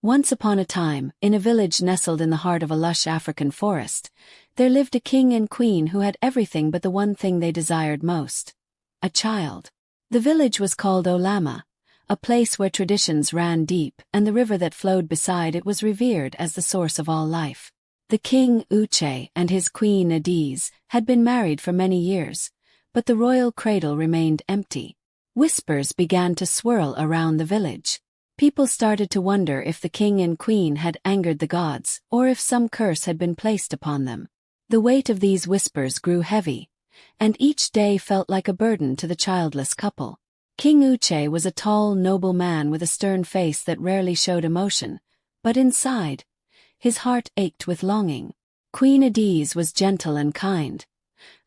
Once upon a time, in a village nestled in the heart of a lush African forest, there lived a king and queen who had everything but the one thing they desired most: a child. The village was called Olama, a place where traditions ran deep, and the river that flowed beside it was revered as the source of all life. The king, Uche, and his queen, Adiz, had been married for many years, but the royal cradle remained empty. Whispers began to swirl around the village. People started to wonder if the king and queen had angered the gods, or if some curse had been placed upon them. The weight of these whispers grew heavy, and each day felt like a burden to the childless couple. King Uche was a tall, noble man with a stern face that rarely showed emotion, but inside, his heart ached with longing. Queen Adiz was gentle and kind,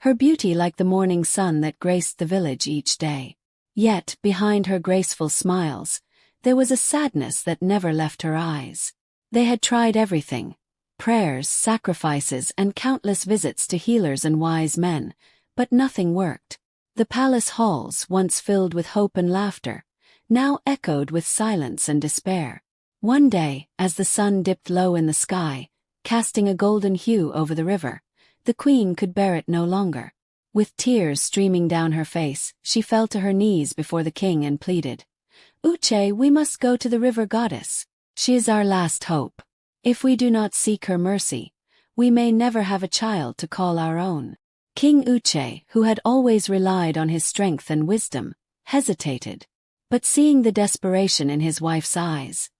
her beauty like the morning sun that graced the village each day. Yet, behind her graceful smiles, there was a sadness that never left her eyes. They had tried everything: prayers, sacrifices, and countless visits to healers and wise men, but nothing worked. The palace halls, once filled with hope and laughter, now echoed with silence and despair. One day, as the sun dipped low in the sky, casting a golden hue over the river, the queen could bear it no longer. With tears streaming down her face, she fell to her knees before the king and pleaded, "Uche, we must go to the river goddess. She is our last hope. If we do not seek her mercy, we may never have a child to call our own." King Uche, who had always relied on his strength and wisdom, hesitated. But seeing the desperation in his wife's eyes,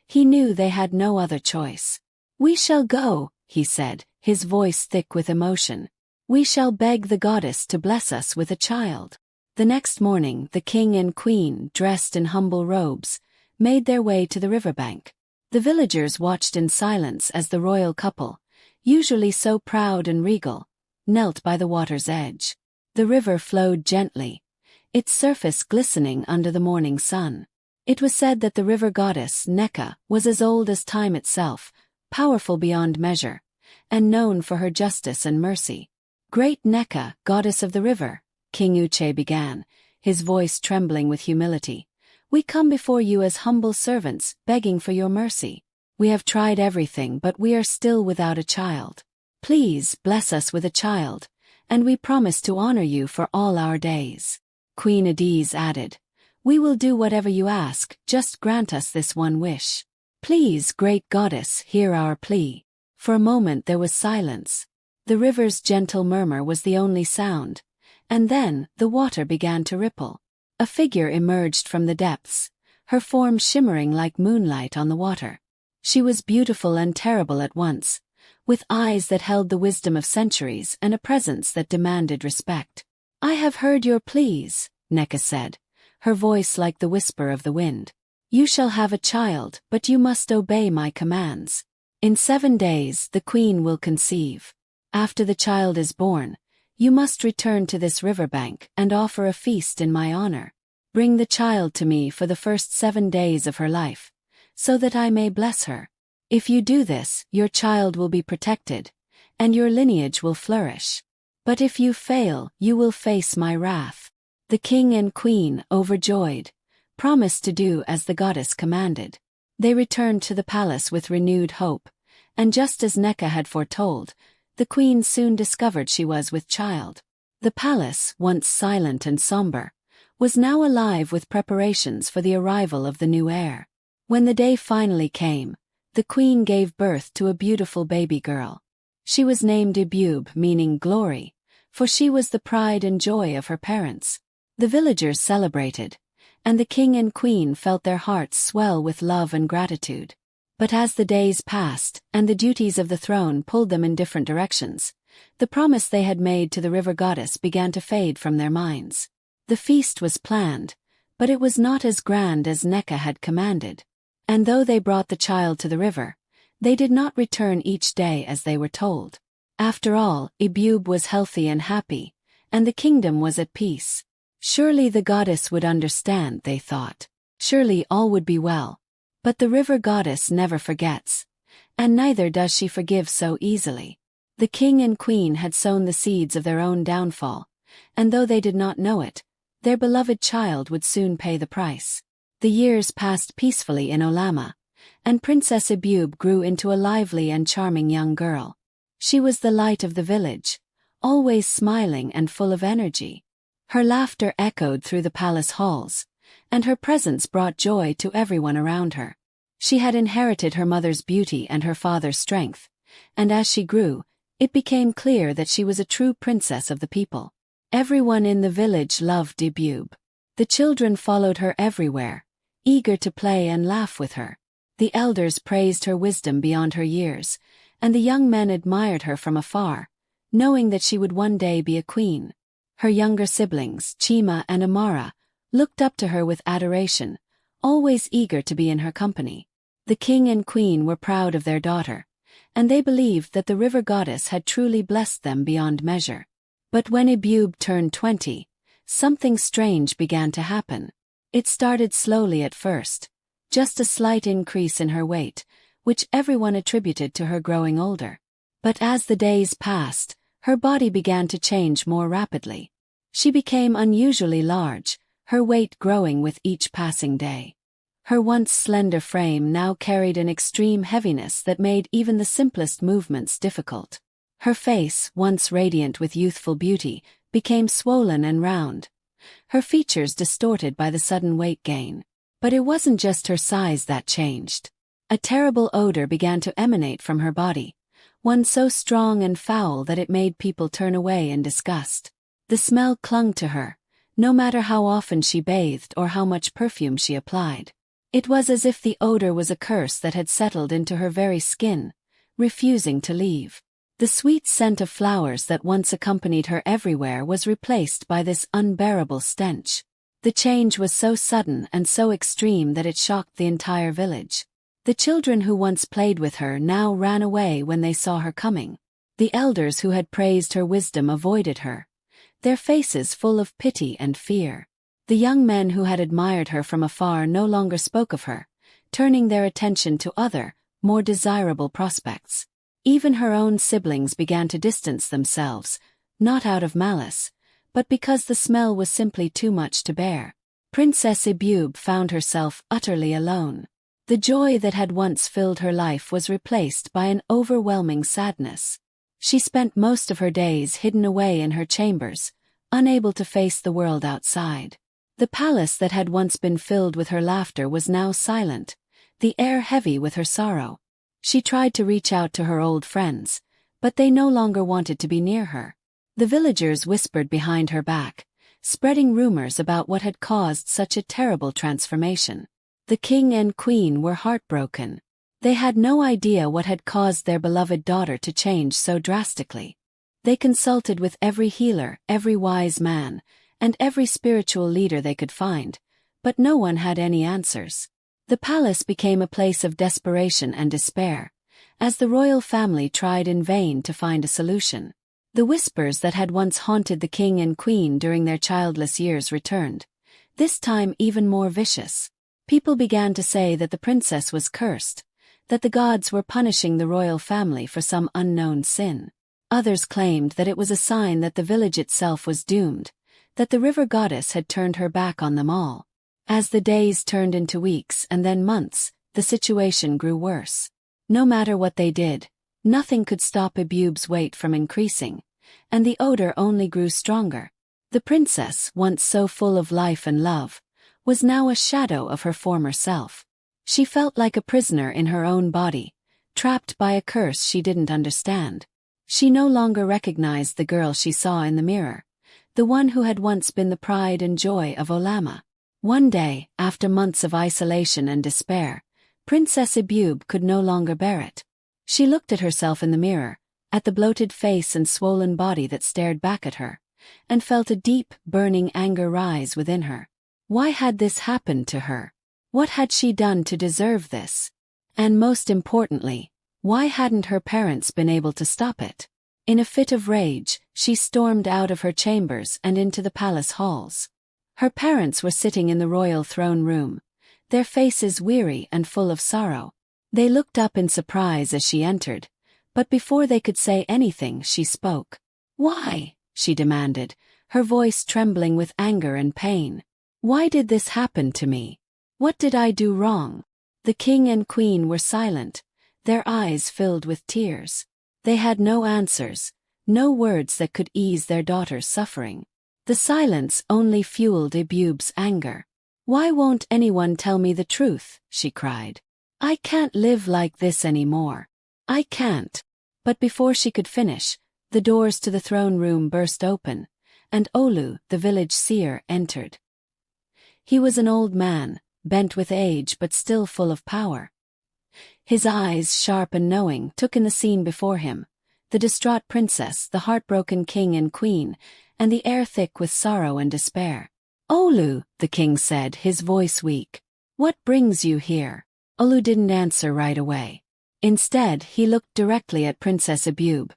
he knew they had no other choice. "We shall go," he said, his voice thick with emotion. "We shall beg the goddess to bless us with a child." The next morning, the king and queen, dressed in humble robes, made their way to the riverbank. The villagers watched in silence as the royal couple, usually so proud and regal, knelt by the water's edge. The river flowed gently, its surface glistening under the morning sun. It was said that the river goddess, Neka, was as old as time itself, powerful beyond measure, and known for her justice and mercy. "Great Neka, goddess of the river," King Uche began, his voice trembling with humility, "we come before you as humble servants, begging for your mercy. We have tried everything, but we are still without a child. Please bless us with a child, and we promise to honor you for all our days." Queen Adiz added, "We will do whatever you ask, just grant us this one wish. Please, great goddess, hear our plea." For a moment there was silence. The river's gentle murmur was the only sound, and then the water began to ripple. A figure emerged from the depths, her form shimmering like moonlight on the water. She was beautiful and terrible at once, with eyes that held the wisdom of centuries and a presence that demanded respect. "I have heard your pleas," Neka said, her voice like the whisper of the wind. "You shall have a child, but you must obey my commands. In 7 days the queen will conceive. After the child is born, you must return to this riverbank and offer a feast in my honor. Bring the child to me for the first 7 days of her life, so that I may bless her. If you do this, your child will be protected, and your lineage will flourish. But if you fail, you will face my wrath." The king and queen, overjoyed, promised to do as the goddess commanded. They returned to the palace with renewed hope, and just as Neka had foretold, the queen soon discovered she was with child. The palace, once silent and somber, was now alive with preparations for the arrival of the new heir. When the day finally came, the queen gave birth to a beautiful baby girl. She was named Ebube, meaning glory, for she was the pride and joy of her parents. The villagers celebrated, and the king and queen felt their hearts swell with love and gratitude. But as the days passed, and the duties of the throne pulled them in different directions, the promise they had made to the river goddess began to fade from their minds. The feast was planned, but it was not as grand as Neka had commanded. And though they brought the child to the river, they did not return each day as they were told. After all, Ebube was healthy and happy, and the kingdom was at peace. Surely the goddess would understand, they thought. Surely all would be well. But the river goddess never forgets, and neither does she forgive so easily. The king and queen had sown the seeds of their own downfall, and though they did not know it, their beloved child would soon pay the price. The years passed peacefully in Olama, and Princess Ebube grew into a lively and charming young girl. She was the light of the village, always smiling and full of energy. Her laughter echoed through the palace halls, and her presence brought joy to everyone around her. She had inherited her mother's beauty and her father's strength, and as she grew, it became clear that she was a true princess of the people. Everyone in the village loved Ebube. The children followed her everywhere, eager to play and laugh with her. The elders praised her wisdom beyond her years, and the young men admired her from afar, knowing that she would one day be a queen. Her younger siblings, Chima and Amara, looked up to her with adoration, always eager to be in her company. The king and queen were proud of their daughter, and they believed that the river goddess had truly blessed them beyond measure. But when Ebube turned 20, something strange began to happen. It started slowly at first, just a slight increase in her weight, which everyone attributed to her growing older. But as the days passed, her body began to change more rapidly. She became unusually large, her weight growing with each passing day. Her once slender frame now carried an extreme heaviness that made even the simplest movements difficult. Her face, once radiant with youthful beauty, became swollen and round, her features distorted by the sudden weight gain. But it wasn't just her size that changed. A terrible odor began to emanate from her body, one so strong and foul that it made people turn away in disgust. The smell clung to her, no matter how often she bathed or how much perfume she applied. It was as if the odor was a curse that had settled into her very skin, refusing to leave. The sweet scent of flowers that once accompanied her everywhere was replaced by this unbearable stench. The change was so sudden and so extreme that it shocked the entire village. The children who once played with her now ran away when they saw her coming. The elders who had praised her wisdom avoided her, their faces full of pity and fear. The young men who had admired her from afar no longer spoke of her, turning their attention to other, more desirable prospects. Even her own siblings began to distance themselves, not out of malice, but because the smell was simply too much to bear. Princess Ebube found herself utterly alone. The joy that had once filled her life was replaced by an overwhelming sadness. She spent most of her days hidden away in her chambers, unable to face the world outside. The palace that had once been filled with her laughter was now silent, the air heavy with her sorrow. She tried to reach out to her old friends, but they no longer wanted to be near her. The villagers whispered behind her back, spreading rumors about what had caused such a terrible transformation. The king and queen were heartbroken. They had no idea what had caused their beloved daughter to change so drastically. They consulted with every healer, every wise man, and every spiritual leader they could find, but no one had any answers. The palace became a place of desperation and despair, as the royal family tried in vain to find a solution. The whispers that had once haunted the king and queen during their childless years returned, this time even more vicious. People began to say that the princess was cursed, that the gods were punishing the royal family for some unknown sin. Others claimed that it was a sign that the village itself was doomed, that the river goddess had turned her back on them all. As the days turned into weeks and then months, the situation grew worse. No matter what they did, nothing could stop Ebube's weight from increasing, and the odor only grew stronger. The princess, once so full of life and love, was now a shadow of her former self. She felt like a prisoner in her own body, trapped by a curse she didn't understand. She no longer recognized the girl she saw in the mirror, the one who had once been the pride and joy of Olama. One day, after months of isolation and despair, Princess Ebube could no longer bear it. She looked at herself in the mirror, at the bloated face and swollen body that stared back at her, and felt a deep, burning anger rise within her. Why had this happened to her? What had she done to deserve this? And most importantly, why hadn't her parents been able to stop it? In a fit of rage, she stormed out of her chambers and into the palace halls. Her parents were sitting in the royal throne room, their faces weary and full of sorrow. They looked up in surprise as she entered, but before they could say anything, she spoke. "Why?" she demanded, her voice trembling with anger and pain. "Why did this happen to me? What did I do wrong?" The king and queen were silent, their eyes filled with tears. They had no answers, no words that could ease their daughter's suffering. The silence only fueled Ebube's anger. "Why won't anyone tell me the truth?" she cried. "I can't live like this anymore. I can't." But before she could finish, the doors to the throne room burst open, and Olu, the village seer, entered. He was an old man, bent with age but still full of power. His eyes, sharp and knowing, took in the scene before him: the distraught princess, the heartbroken king and queen, and the air thick with sorrow and despair. "Olu," the king said, his voice weak, "what brings you here?" Olu didn't answer right away. Instead, he looked directly at Princess Ebube,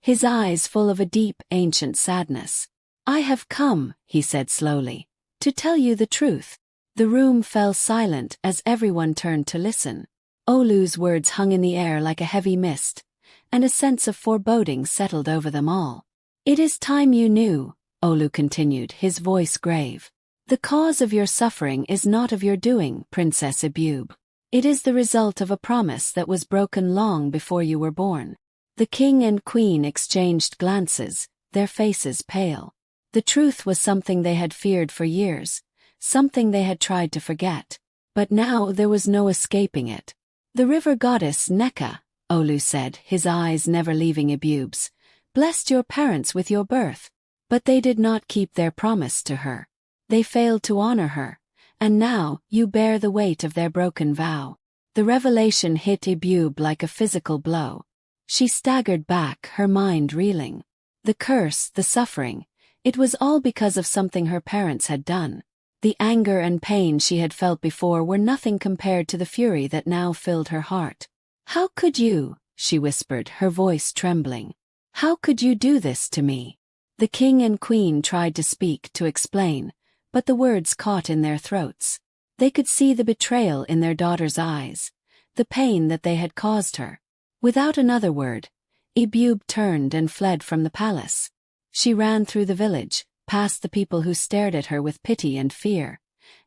his eyes full of a deep, ancient sadness. "I have come," he said slowly, "to tell you the truth." The room fell silent as everyone turned to listen. Olu's words hung in the air like a heavy mist, and a sense of foreboding settled over them all. "It is time you knew," Olu continued, his voice grave. "The cause of your suffering is not of your doing, Princess Ebube. It is the result of a promise that was broken long before you were born." The king and queen exchanged glances, their faces pale. The truth was something they had feared for years, something they had tried to forget. But now there was no escaping it. "The river goddess Neka," Olu said, his eyes never leaving Ebube's, "blessed your parents with your birth. But they did not keep their promise to her. They failed to honor her, and now you bear the weight of their broken vow." The revelation hit Ebube like a physical blow. She staggered back, her mind reeling. The curse, the suffering, it was all because of something her parents had done. The anger and pain she had felt before were nothing compared to the fury that now filled her heart. "How could you?" she whispered, her voice trembling. "How could you do this to me?" The king and queen tried to speak, to explain, but the words caught in their throats. They could see the betrayal in their daughter's eyes, the pain that they had caused her. Without another word, Ebube turned and fled from the palace. She ran through the village, past the people who stared at her with pity and fear,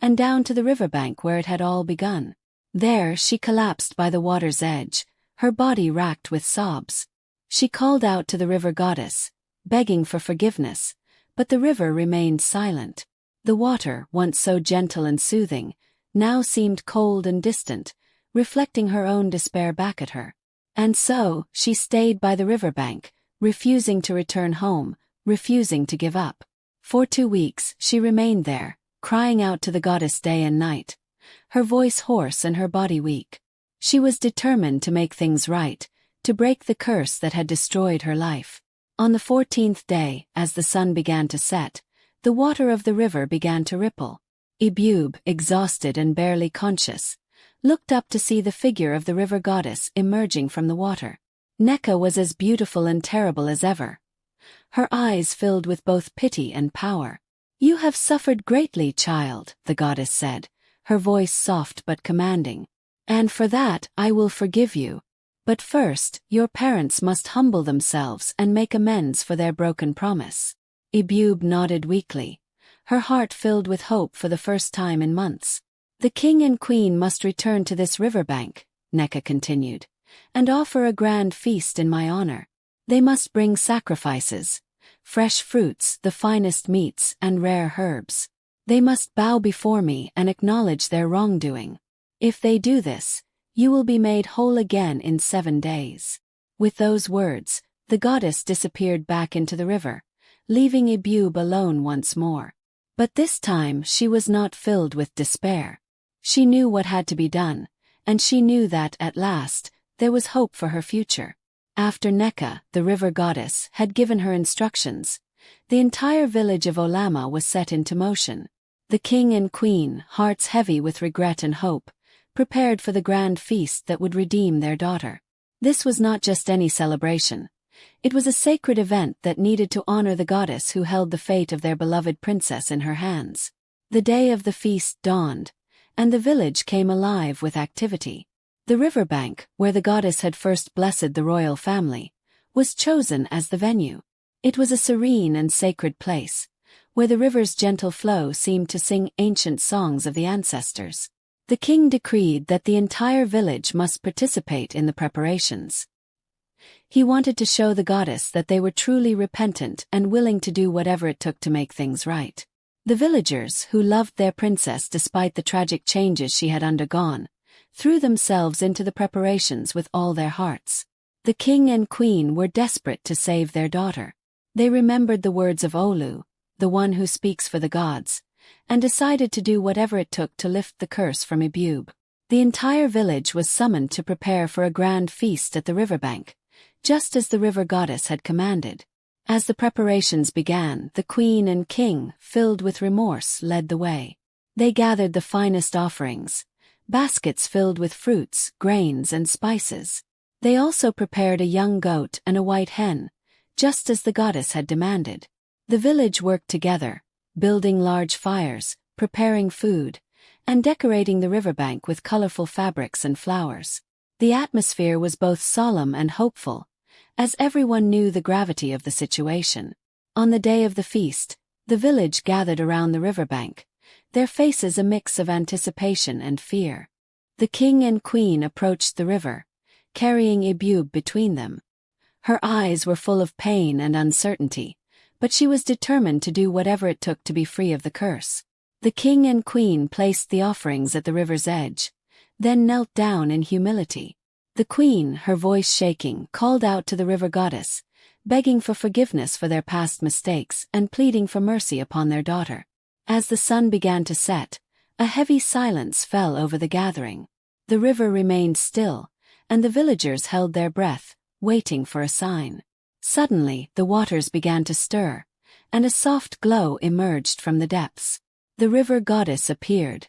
and down to the riverbank where it had all begun. There she collapsed by the water's edge, her body racked with sobs. She called out to the river goddess, begging for forgiveness, but the river remained silent. The water, once so gentle and soothing, now seemed cold and distant, reflecting her own despair back at her. And so, she stayed by the riverbank, refusing to return home, refusing to give up. For 2 weeks, she remained there, crying out to the goddess day and night, her voice hoarse and her body weak. She was determined to make things right, to break the curse that had destroyed her life. On the 14th day, as the sun began to set, the water of the river began to ripple. Ebube, exhausted and barely conscious, looked up to see the figure of the river goddess emerging from the water. Neka was as beautiful and terrible as ever, her eyes filled with both pity and power. "You have suffered greatly, child," the goddess said, her voice soft but commanding. "And for that I will forgive you. But first, your parents must humble themselves and make amends for their broken promise." Ebube nodded weakly, her heart filled with hope for the first time in months. "The king and queen must return to this riverbank," Neka continued, "and offer a grand feast in my honor. They must bring sacrifices, fresh fruits, the finest meats, and rare herbs. They must bow before me and acknowledge their wrongdoing. If they do this, you will be made whole again in 7 days." With those words, the goddess disappeared back into the river, leaving Ebube alone once more. But this time she was not filled with despair. She knew what had to be done, and she knew that, at last, there was hope for her future. After Neka, the river goddess, had given her instructions, the entire village of Olama was set into motion. The king and queen, hearts heavy with regret and hope, prepared for the grand feast that would redeem their daughter. This was not just any celebration. It was a sacred event that needed to honor the goddess who held the fate of their beloved princess in her hands. The day of the feast dawned, and the village came alive with activity. The riverbank, where the goddess had first blessed the royal family, was chosen as the venue. It was a serene and sacred place, where the river's gentle flow seemed to sing ancient songs of the ancestors. The king decreed that the entire village must participate in the preparations. He wanted to show the goddess that they were truly repentant and willing to do whatever it took to make things right. The villagers, who loved their princess despite the tragic changes she had undergone, threw themselves into the preparations with all their hearts. The king and queen were desperate to save their daughter. They remembered the words of Olu, the one who speaks for the gods, and decided to do whatever it took to lift the curse from Ebube. The entire village was summoned to prepare for a grand feast at the riverbank, just as the river goddess had commanded. As the preparations began, the queen and king, filled with remorse, led the way. They gathered the finest offerings, baskets filled with fruits, grains, and spices. They also prepared a young goat and a white hen, just as the goddess had demanded. The village worked together, building large fires, preparing food, and decorating the riverbank with colorful fabrics and flowers. The atmosphere was both solemn and hopeful, as everyone knew the gravity of the situation. On the day of the feast, the village gathered around the riverbank, their faces a mix of anticipation and fear. The king and queen approached the river, carrying Ebube between them. Her eyes were full of pain and uncertainty, but she was determined to do whatever it took to be free of the curse. The king and queen placed the offerings at the river's edge, then knelt down in humility. The queen, her voice shaking, called out to the river goddess, begging for forgiveness for their past mistakes and pleading for mercy upon their daughter. As the sun began to set, a heavy silence fell over the gathering. The river remained still, and the villagers held their breath, waiting for a sign. Suddenly, the waters began to stir, and a soft glow emerged from the depths. The river goddess appeared,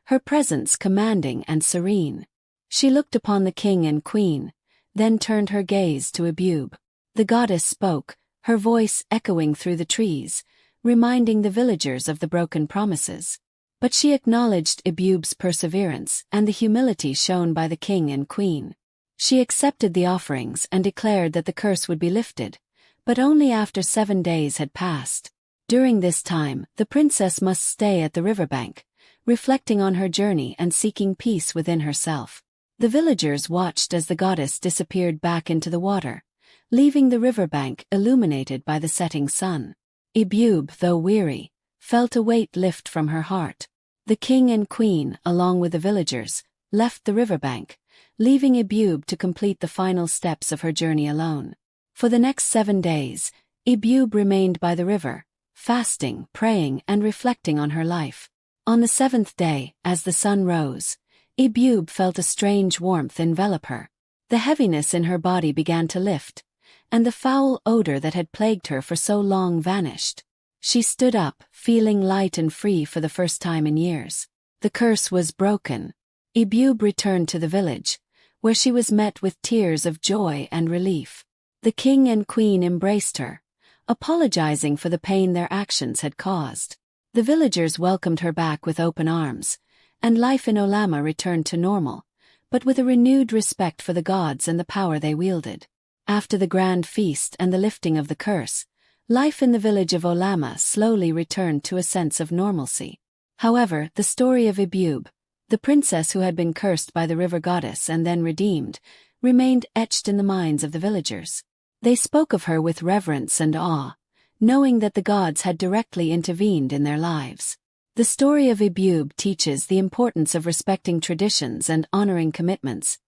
her presence commanding and serene. She looked upon the king and queen, then turned her gaze to Ebube. The goddess spoke, her voice echoing through the trees, reminding the villagers of the broken promises. But she acknowledged Ebube's perseverance and the humility shown by the king and queen. She accepted the offerings and declared that the curse would be lifted, but only after 7 days had passed. During this time, the princess must stay at the riverbank, reflecting on her journey and seeking peace within herself. The villagers watched as the goddess disappeared back into the water, leaving the riverbank illuminated by the setting sun. Ebube, though weary, felt a weight lift from her heart. The king and queen, along with the villagers, left the riverbank, leaving Ebube to complete the final steps of her journey alone. For the next 7 days, Ebube remained by the river, fasting, praying, and reflecting on her life. On the 7th day, as the sun rose, Ebube felt a strange warmth envelop her. The heaviness in her body began to lift, and the foul odor that had plagued her for so long vanished. She stood up, feeling light and free for the first time in years. The curse was broken. Ebube returned to the village, where she was met with tears of joy and relief. The king and queen embraced her, apologizing for the pain their actions had caused. The villagers welcomed her back with open arms, and life in Olama returned to normal, but with a renewed respect for the gods and the power they wielded. After the grand feast and the lifting of the curse, life in the village of Olama slowly returned to a sense of normalcy. However, the story of Ebube, the princess who had been cursed by the river goddess and then redeemed, remained etched in the minds of the villagers. They spoke of her with reverence and awe, knowing that the gods had directly intervened in their lives. The story of Ebube teaches the importance of respecting traditions and honoring commitments,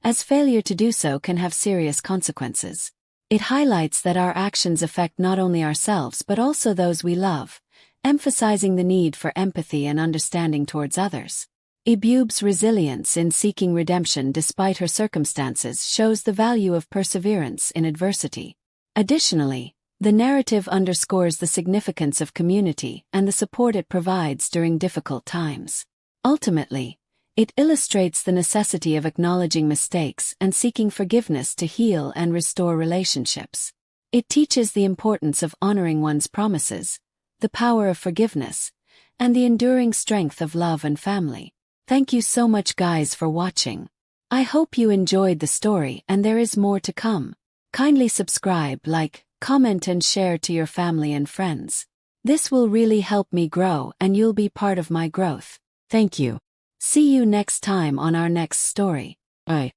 as failure to do so can have serious consequences. It highlights that our actions affect not only ourselves but also those we love, emphasizing the need for empathy and understanding towards others. Ebube's resilience in seeking redemption despite her circumstances shows the value of perseverance in adversity. Additionally, the narrative underscores the significance of community and the support it provides during difficult times. Ultimately, it illustrates the necessity of acknowledging mistakes and seeking forgiveness to heal and restore relationships. It teaches the importance of honoring one's promises, the power of forgiveness, and the enduring strength of love and family. Thank you so much guys for watching. I hope you enjoyed the story and there is more to come. Kindly subscribe, like, comment and share to your family and friends. This will really help me grow and you'll be part of my growth. Thank you. See you next time on our next story. Bye.